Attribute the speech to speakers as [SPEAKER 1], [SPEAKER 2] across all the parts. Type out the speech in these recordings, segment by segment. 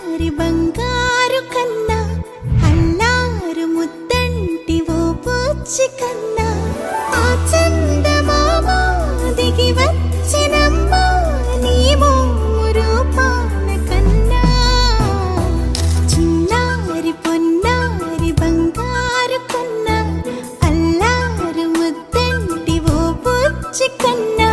[SPEAKER 1] చిన్నారి బంగారు కన్నా అల్లారు ముద్దంటి ఓ బుచ్చి కన్నా ఆ చందమామ దిగి వచ్చినమ్మ నీ మోము రూపాన కన్నా చిన్నారి పొన్నారి బంగారు కన్నా అల్లారు ముద్దంటి ఓ బుచ్చి కన్నా.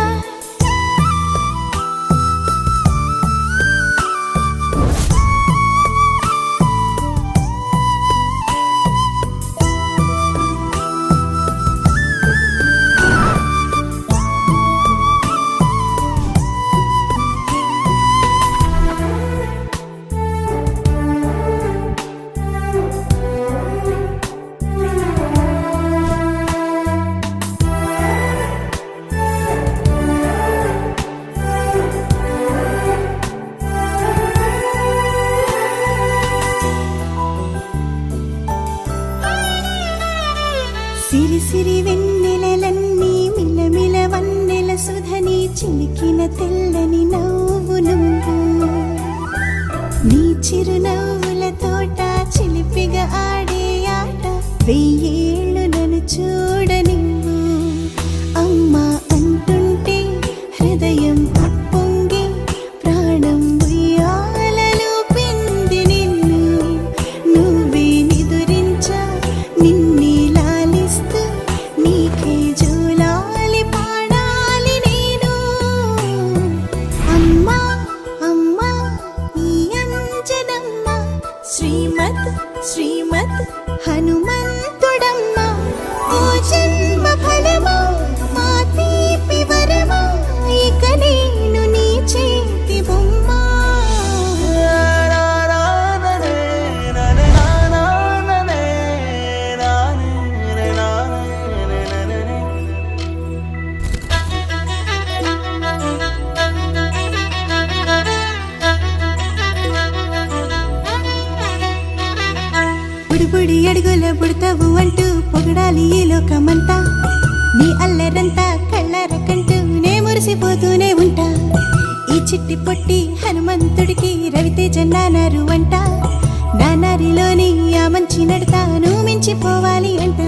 [SPEAKER 1] సిరి సిరి వెన్నెలలన్నీ మిలమిల వన్నెల సుధని చిలికిన తెల్లని నవ్వు నువ్వు నీ చిరునవ్వుల తోట చిలిపిగా ఆడే ఆట వెయ్యేళ్ళు నన్ను చూడ నువ్వు అమ్మా అంటుంటే హృదయం ఉప్పొంగి ప్రాణం ఉయ్యాలలో పిండి నిన్ను నువ్వే నిదురించా నిన్నే నీకే జూలాలి పాడాలి నేను అమ్మా అమ్మా ఈ అంజనమ్మ శ్రీమత్ శ్రీమత్ హనుమంతుడమ్మ ఓ జన్మ ఫలమా మా తీపి వరమా ఇక నేను నీ చేతి బొమ్మ. బుడి అడుగుల బుడతావు అంటూ పొగడాలి ఈ లోకమంతా నీ అల్లరంతా కళ్ళారకంటూ నే మురిసిపోతూనే ఉంటా ఈ చిట్టి పొట్టి హనుమంతుడికి రవితేజ నానారు అంట నానారిలోని ఆ మంచి నడతాను మించిపోవాలి అంట.